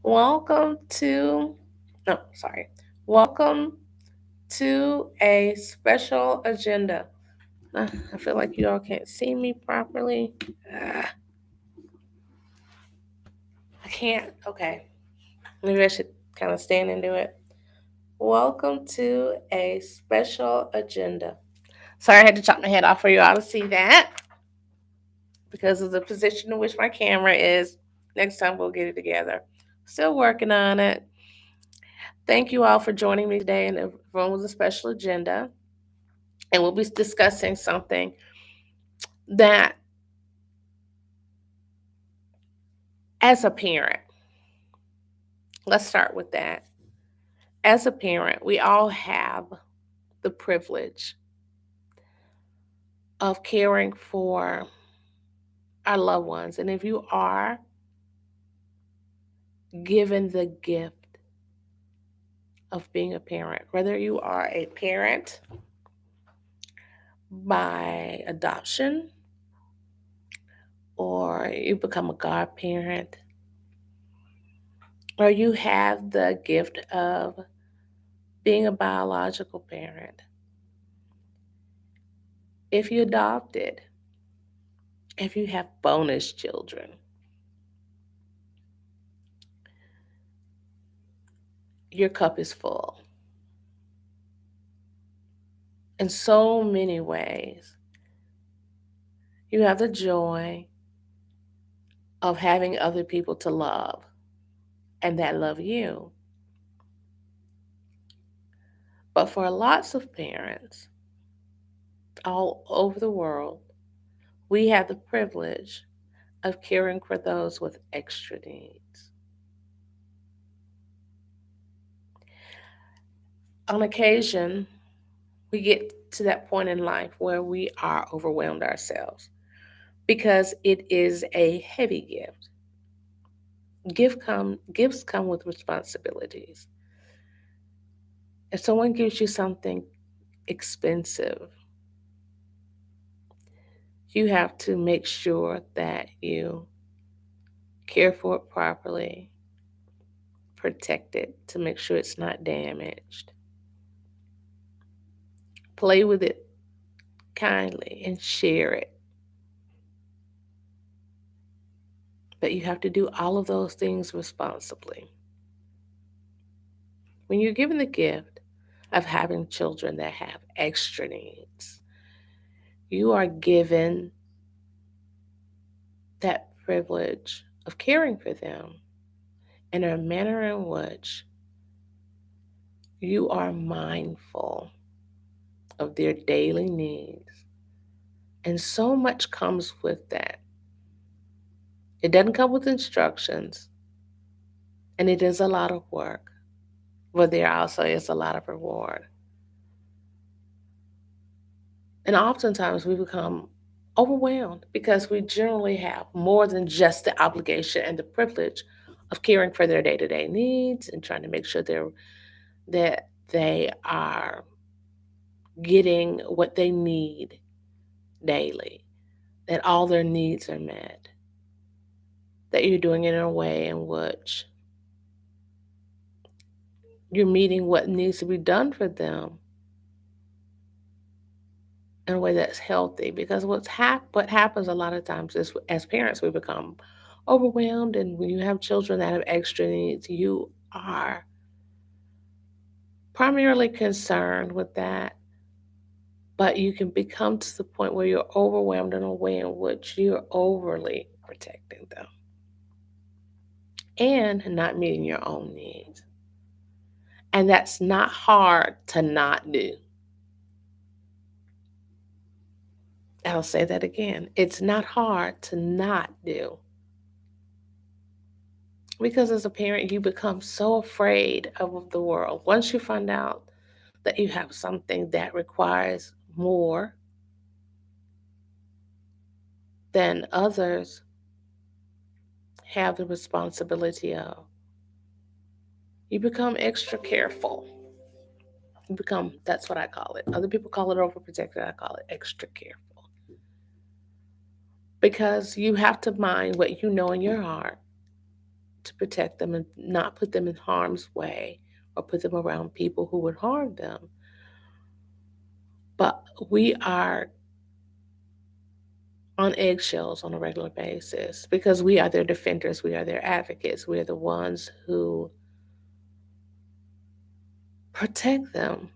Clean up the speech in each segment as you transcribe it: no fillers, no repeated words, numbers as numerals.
Welcome to, no, sorry. Welcome to a special agenda. I feel like you all can't see me properly. I can't. Okay. Maybe I should kind of stand and do it. Welcome to a special agenda. Sorry, I had to chop my head off for you all to see that because of the position in which my camera is. Next time we'll get it together. Still working on it. Thank you all for joining me today in the room with a special agenda. And we'll be discussing something that, as a parent, let's start with that. As a parent, we all have the privilege of caring for our loved ones. And if you are given the gift of being a parent, whether you are a parent by adoption or you become a godparent or you have the gift of being a biological parent, if you adopted, if you have bonus children, your cup is full in so many ways. You have the joy of having other people to love and that love you. But for lots of parents all over the world, we have the privilege of caring for those with extra needs. On occasion, we get to that point in life where we are overwhelmed ourselves because it is a heavy gift. Gifts come with responsibilities. If someone gives you something expensive, you have to make sure that you care for it properly, protect it to make sure it's not damaged, play with it kindly, and share it. But you have to do all of those things responsibly. When you're given the gift of having children that have extra needs, you are given that privilege of caring for them in a manner in which you are mindful of their daily needs. And so much comes with that. It doesn't come with instructions, and it is a lot of work, but there also is a lot of reward. And oftentimes we become overwhelmed because we generally have more than just the obligation and the privilege of caring for their day-to-day needs and trying to make sure that they are getting what they need daily, that all their needs are met, that you're doing it in a way in which you're meeting what needs to be done for them in a way that's healthy. Because what happens a lot of times is as parents we become overwhelmed, and when you have children that have extra needs, you are primarily concerned with that, but you can become to the point where you're overwhelmed in a way in which you're overly protecting them and not meeting your own needs. And that's not hard to not do. I'll say that again. It's not hard to not do. Because as a parent, you become so afraid of the world. Once you find out that you have something that requires more than others have the responsibility of, you become extra careful. You become, that's what I call it. Other people call it overprotected. I call it extra careful. Because you have to mind what you know in your heart to protect them and not put them in harm's way or put them around people who would harm them. But we are on eggshells on a regular basis because we are their defenders, we are their advocates, we are the ones who protect them.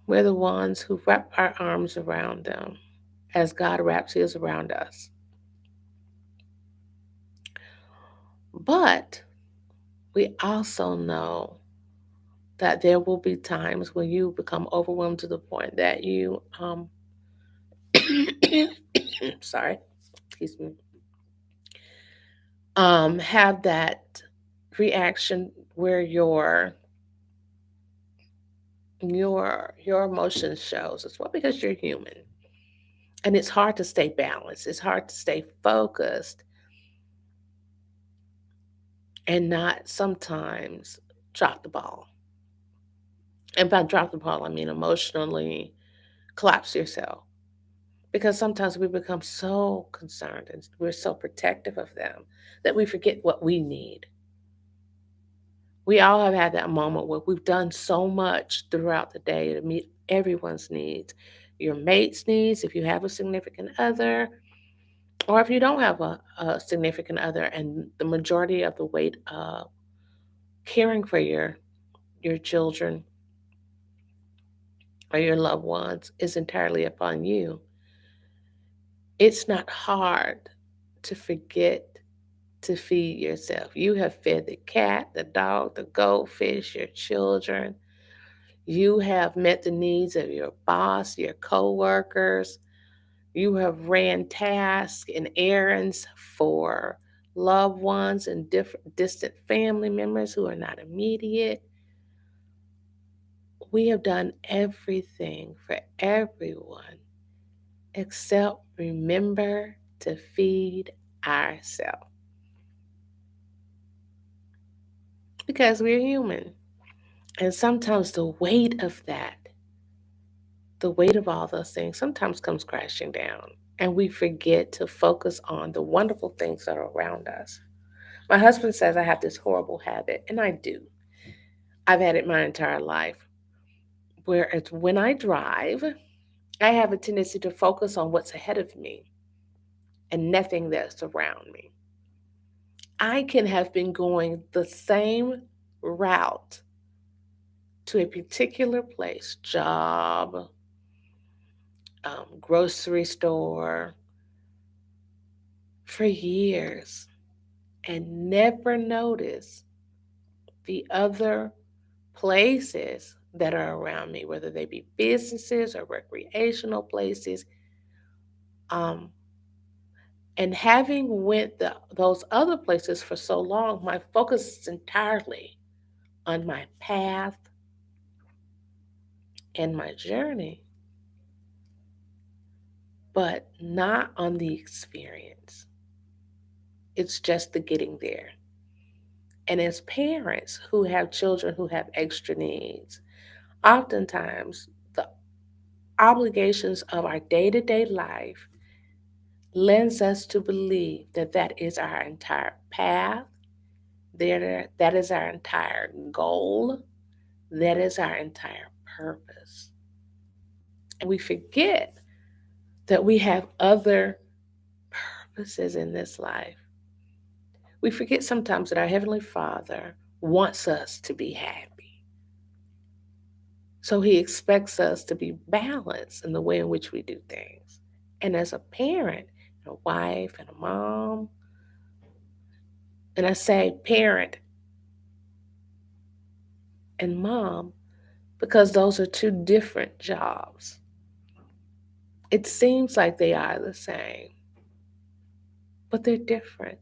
We're the ones who wrap our arms around them as God wraps his around us. But we also know that there will be times when you become overwhelmed to the point that you sorry, excuse me, have that reaction where your emotion shows as well because you're human. And it's hard to stay balanced. It's hard to stay focused and not sometimes drop the ball. And by drop the ball, I mean emotionally collapse yourself. Because sometimes we become so concerned and we're so protective of them that we forget what we need. We all have had that moment where we've done so much throughout the day to meet everyone's needs. Your mate's needs, if you have a significant other, or if you don't have a significant other, and the majority of the weight of caring for your children or your loved ones is entirely upon you. It's not hard to forget to feed yourself. You have fed the cat, the dog, the goldfish, your children. You have met the needs of your boss, your coworkers. You have ran tasks and errands for loved ones and different distant family members who are not immediate. We have done everything for everyone except remember to feed ourselves because we're human. And sometimes the weight of that, the weight of all those things, sometimes comes crashing down. And we forget to focus on the wonderful things that are around us. My husband says I have this horrible habit, and I do. I've had it my entire life, where it's when I drive, I have a tendency to focus on what's ahead of me and nothing that's around me. I can have been going the same route to a particular place, job, grocery store, for years and never notice the other places that are around me, whether they be businesses or recreational places. Um, and having went those other places for so long, my focus is entirely on my path and my journey, but not on the experience. It's just the getting there. And as parents who have children who have extra needs, oftentimes the obligations of our day to day life lends us to believe that that is our entire path, that is our entire goal, that is our entire purpose. And we forget that we have other purposes in this life. We forget sometimes that our Heavenly Father wants us to be happy. So He expects us to be balanced in the way in which we do things. And as a parent, a wife, and a mom, and I say parent and mom because those are two different jobs. It seems like they are the same, but they're different.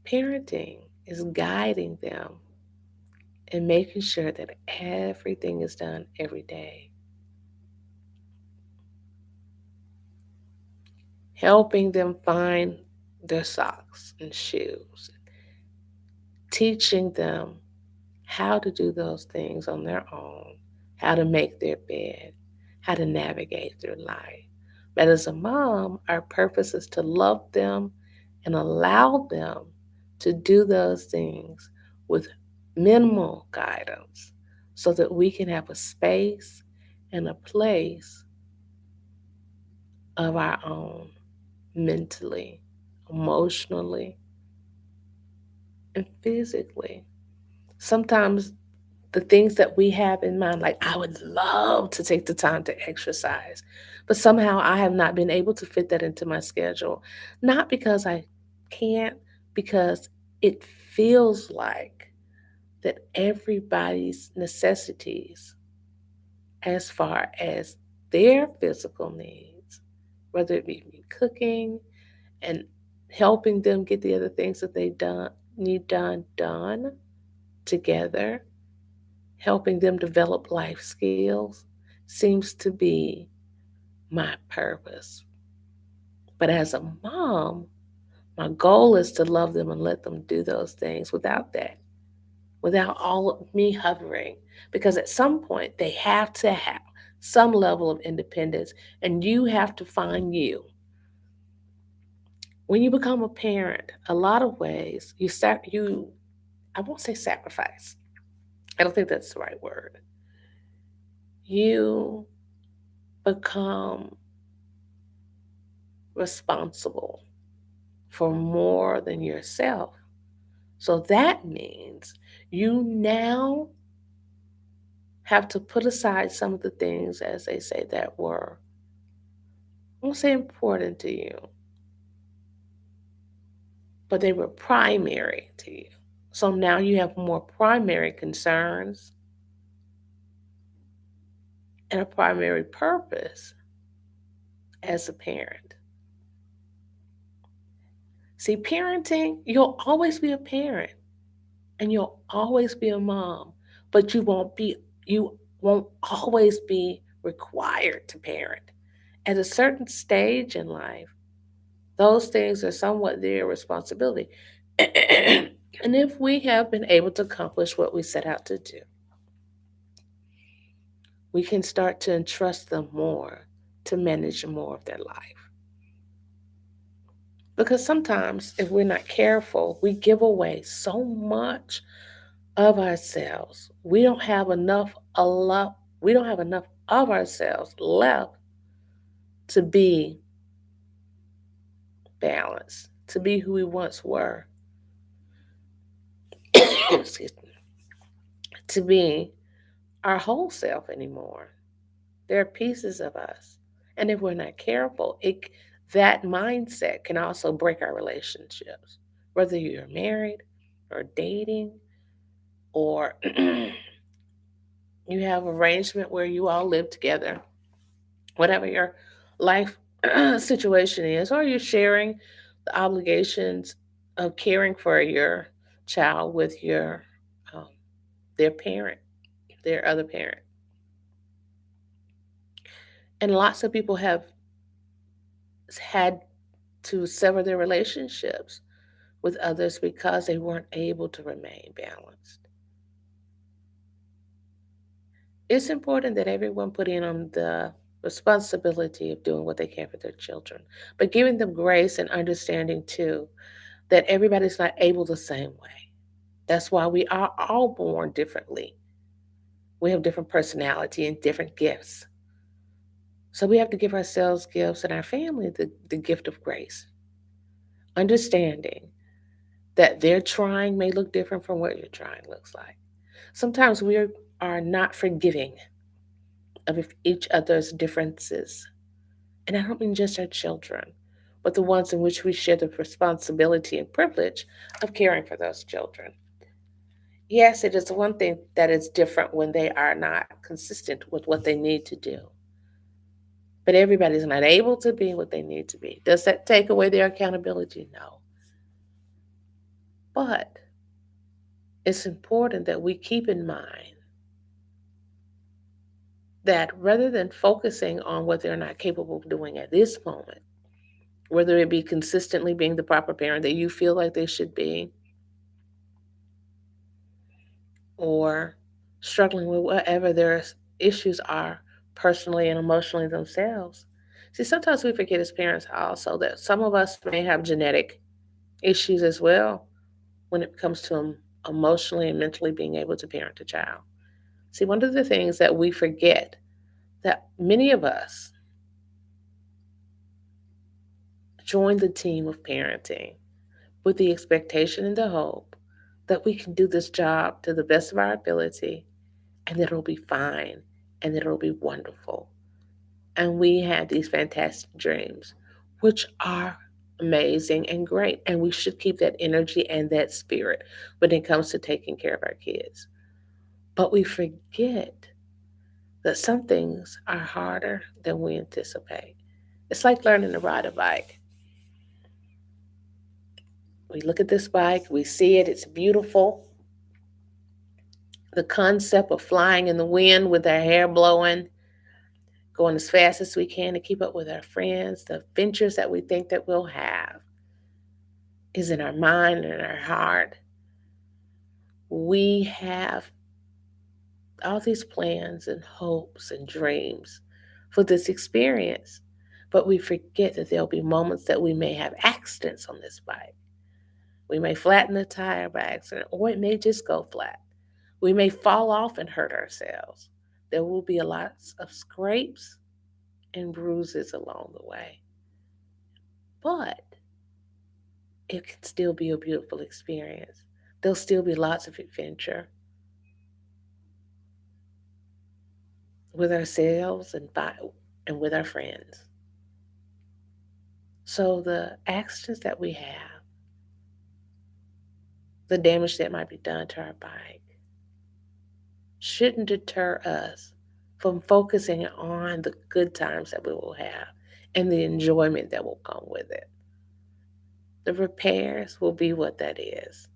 Parenting is guiding them and making sure that everything is done every day, helping them find their socks and shoes, teaching them how to do those things on their own, how to make their bed, how to navigate through life. But as a mom, our purpose is to love them and allow them to do those things with minimal guidance so that we can have a space and a place of our own mentally, emotionally, and physically. Sometimes the things that we have in mind, like I would love to take the time to exercise, but somehow I have not been able to fit that into my schedule. Not because I can't, because it feels like that everybody's necessities, as far as their physical needs, whether it be me cooking and helping them get the other things that they done need done together, helping them develop life skills, seems to be my purpose. But as a mom, my goal is to love them and let them do those things without that, without all of me hovering. Because at some point, they have to have some level of independence, and you have to find you. When you become a parent, a lot of ways I won't say sacrifice. I don't think that's the right word. You become responsible for more than yourself. So that means you now have to put aside some of the things, as they say, that were, I won't say important to you, but they were primary to you. So now you have more primary concerns and a primary purpose as a parent. See, parenting, you'll always be a parent and you'll always be a mom, but you won't always be required to parent. At a certain stage in life, those things are somewhat their responsibility. And if we have been able to accomplish what we set out to do, we can start to entrust them more to manage more of their life. Because sometimes, if we're not careful, we give away so much of ourselves. We don't have enough of ourselves left to be balanced, to be who we once were. Excuse me. To be our whole self anymore. There are pieces of us. And if we're not careful, that mindset can also break our relationships. Whether you're married or dating or you have arrangement where you all live together, whatever your life situation is, or you're sharing the obligations of caring for your child with um, their parent, their other parent. And lots of people have had to sever their relationships with others because they weren't able to remain balanced. It's important that everyone put in on the responsibility of doing what they can for their children, but giving them grace and understanding too that everybody's not able the same way. That's why we are all born differently. We have different personality and different gifts. So we have to give ourselves gifts and our family the gift of grace, understanding that their trying may look different from what your trying looks like. Sometimes are not forgiving of each other's differences. And I don't mean just our children, but the ones in which we share the responsibility and privilege of caring for those children. Yes, it is one thing that is different when they are not consistent with what they need to do. But everybody's not able to be what they need to be. Does that take away their accountability? No. But it's important that we keep in mind that rather than focusing on what they're not capable of doing at this moment, whether it be consistently being the proper parent that you feel like they should be, or struggling with whatever their issues are personally and emotionally themselves. See, sometimes we forget as parents also that some of us may have genetic issues as well. when it comes to emotionally and mentally being able to parent a child. See, one of the things that we forget that many of us join the team of parenting with the expectation and the hope that we can do this job to the best of our ability and that it'll be fine and that it'll be wonderful. And we have these fantastic dreams, which are amazing and great. And we should keep that energy and that spirit when it comes to taking care of our kids. But we forget that some things are harder than we anticipate. It's like learning to ride a bike. We look at this bike, we see it, it's beautiful. The concept of flying in the wind with our hair blowing, going as fast as we can to keep up with our friends, the adventures that we think that we'll have is in our mind and our heart. We have all these plans and hopes and dreams for this experience, but we forget that there'll be moments that we may have accidents on this bike. We may flatten the tire by accident, or it may just go flat. We may fall off and hurt ourselves. There will be a lot of scrapes and bruises along the way. But it can still be a beautiful experience. There'll still be lots of adventure with ourselves and with our friends. So the accidents that we have, the damage that might be done to our bike, shouldn't deter us from focusing on the good times that we will have and the enjoyment that will come with it. The repairs will be what that is.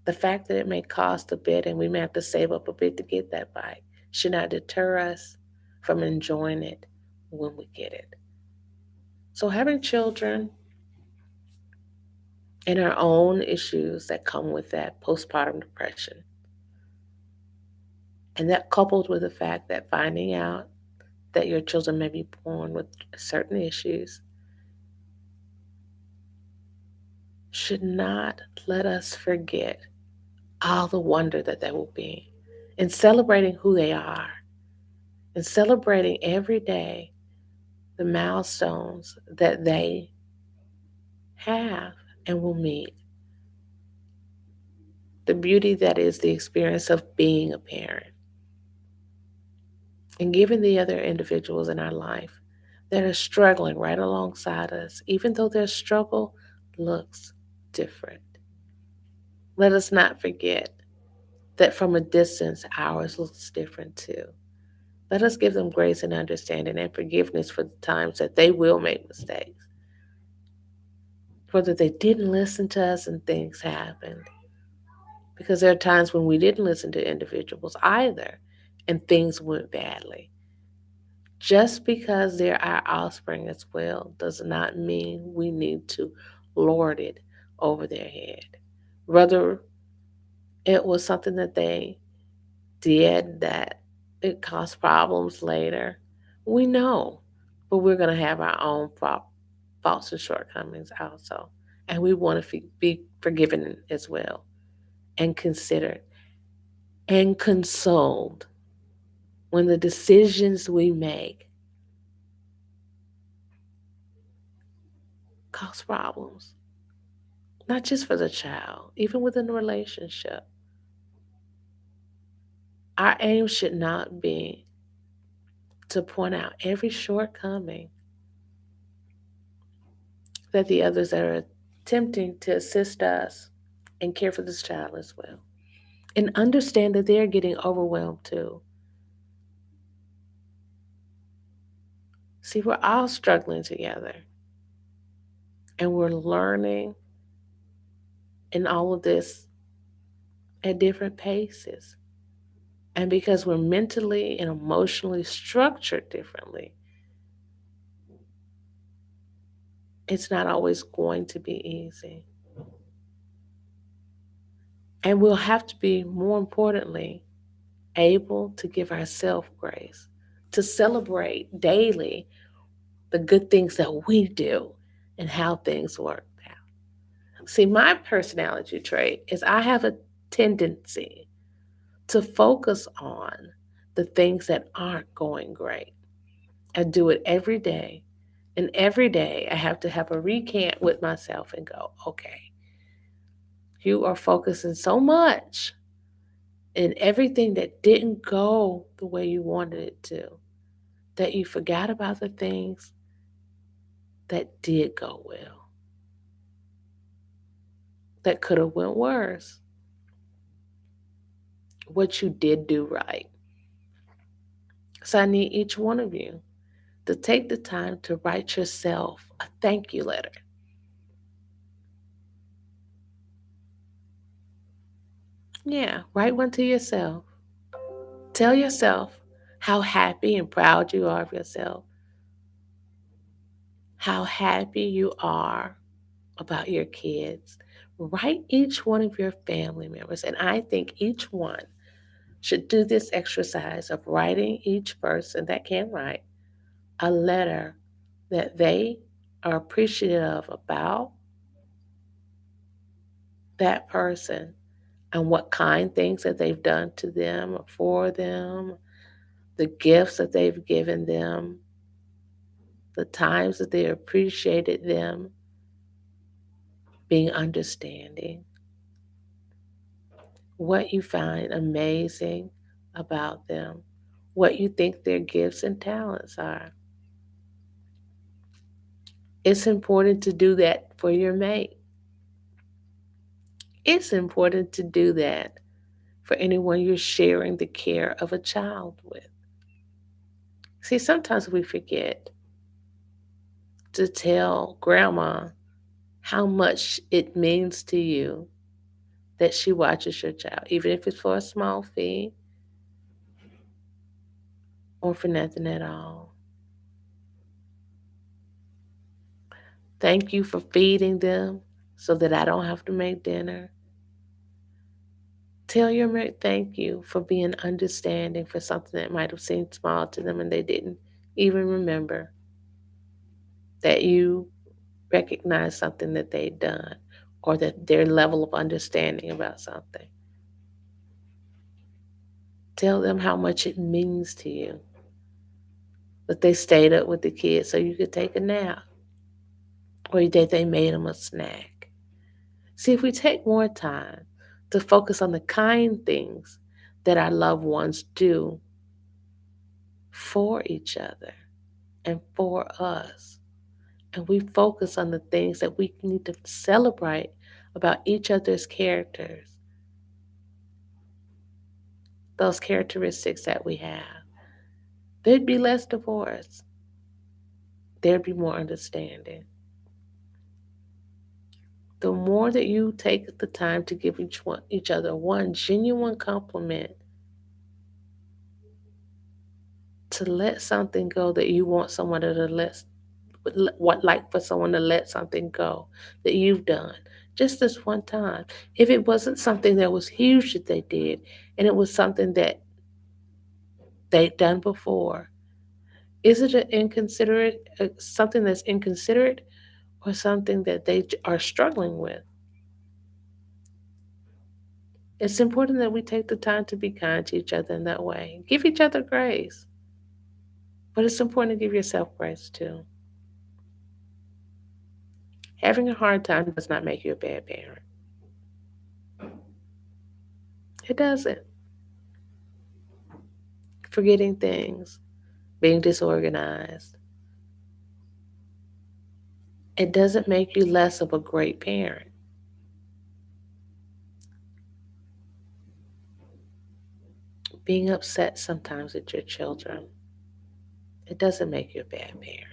The fact that it may cost a bit and we may have to save up a bit to get that bike should not deter us from enjoying it when we get it. So, having children and our own issues that come with that postpartum depression, and that coupled with the fact that finding out that your children may be born with certain issues, should not let us forget all the wonder that there will be in celebrating who they are and celebrating every day the milestones that they have and will meet. The beauty that is the experience of being a parent and giving the other individuals in our life that are struggling right alongside us, even though their struggle looks different. Let us not forget that from a distance, ours looks different too. Let us give them grace and understanding and forgiveness for the times that they will make mistakes, whether they didn't listen to us and things happened. Because there are times when we didn't listen to individuals either and things went badly. Just because they're our offspring as well does not mean we need to lord it over their head. Whether it was something that they did that it caused problems later, we know. But we're going to have our own faults and shortcomings also. And we want to be forgiven as well and considered and consoled when the decisions we make cause problems, not just for the child, even within the relationship. Our aim should not be to point out every shortcoming that the others are attempting to assist us and care for this child as well. And understand that they're getting overwhelmed too. See, we're all struggling together and we're learning in all of this at different paces. And because we're mentally and emotionally structured differently, it's not always going to be easy. And we'll have to be, more importantly, able to give ourselves grace, to celebrate daily the good things that we do and how things work out. See, my personality trait is I have a tendency to focus on the things that aren't going great. I do it every day. And every day I have to have a recant with myself and go, okay, you are focusing so much in everything that didn't go the way you wanted it to, that you forgot about the things that did go well, that could have went worse, what you did do right. So I need each one of you to take the time to write yourself a thank you letter. Yeah, write one to yourself. Tell yourself how happy and proud you are of yourself, how happy you are about your kids. Write each one of your family members, and I think each one should do this exercise of writing each person that can write a letter that they are appreciative about that person and what kind things that they've done to them or for them, the gifts that they've given them, the times that they appreciated them, being understanding, what you find amazing about them, what you think their gifts and talents are. It's important to do that for your mate. It's important to do that for anyone you're sharing the care of a child with. See, sometimes we forget to tell grandma how much it means to you that she watches your child, even if it's for a small fee or for nothing at all. Thank you for feeding them so that I don't have to make dinner. Tell your mate thank you for being understanding for something that might have seemed small to them and they didn't even remember that you recognize something that they've done or that their level of understanding about something. Tell them how much it means to you that they stayed up with the kids so you could take a nap or that they made them a snack. See, if we take more time to focus on the kind things that our loved ones do for each other and for us, and we focus on the things that we need to celebrate about each other's characters, those characteristics that we have, there'd be less divorce. There'd be more understanding. The more that you take the time to give each other one genuine compliment, to let something go that you want someone to what like for someone to let something go that you've done just this one time. If it wasn't something that was huge that they did, and it was something that they'd done before, is it an inconsiderate something that's inconsiderate or something that they are struggling with? It's important that we take the time to be kind to each other in that way. Give each other grace. But it's important to give yourself grace too. Having a hard time does not make you a bad parent. It doesn't. Forgetting things, being disorganized, it doesn't make you less of a great parent. Being upset sometimes at your children, it doesn't make you a bad parent.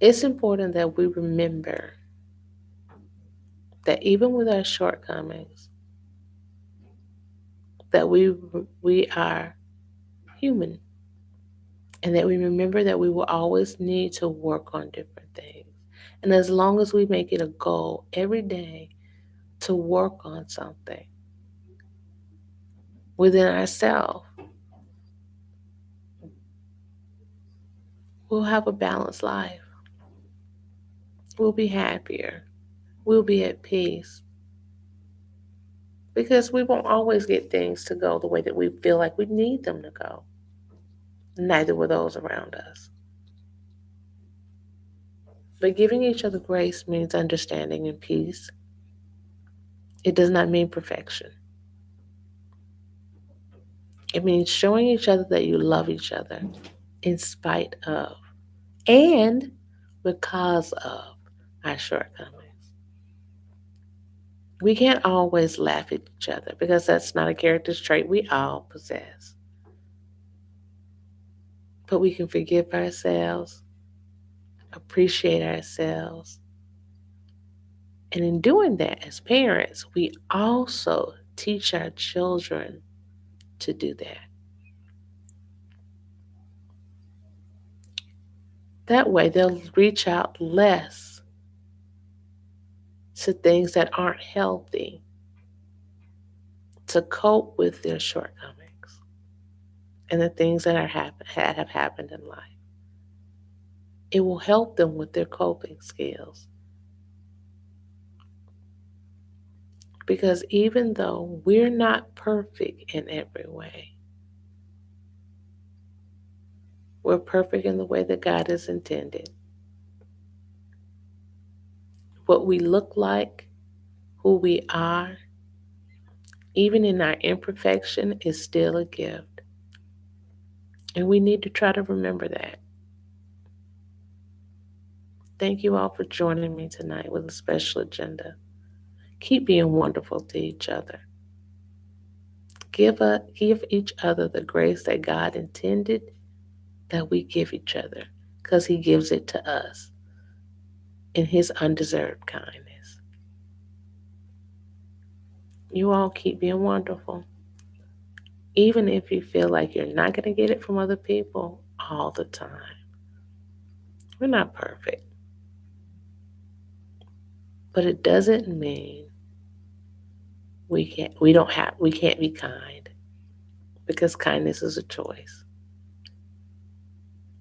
It's important that we remember that even with our shortcomings, that we are human, and that we remember that we will always need to work on different things. And as long as we make it a goal every day to work on something within ourselves, we'll have a balanced life. we'll be happier, we'll be at peace, because we won't always get things to go the way that we feel like we need them to go. Neither will those around us. But giving each other grace means understanding and peace. It does not mean perfection. It means showing each other that you love each other in spite of and because of our shortcomings. We can't always laugh at each other because that's not a character trait we all possess. But we can forgive ourselves, appreciate ourselves. And in doing that, as parents, we also teach our children to do that. That way, they'll reach out less to things that aren't healthy to cope with their shortcomings and the things that have happened in life. It will help them with their coping skills. Because even though we're not perfect in every way, we're perfect in the way that God has intended. What we look like, who we are, even in our imperfection, is still a gift. And we need to try to remember that. Thank you all for joining me tonight with a special agenda. Keep being wonderful to each other. Give each other the grace that God intended that we give each other, because He gives it to us in His undeserved kindness. You all keep being wonderful. Even if you feel like you're not going to get it from other people all the time. We're not perfect. But it doesn't mean we can't be kind, because kindness is a choice.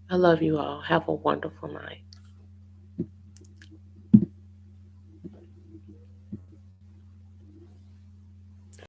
I love you all. Have a wonderful night.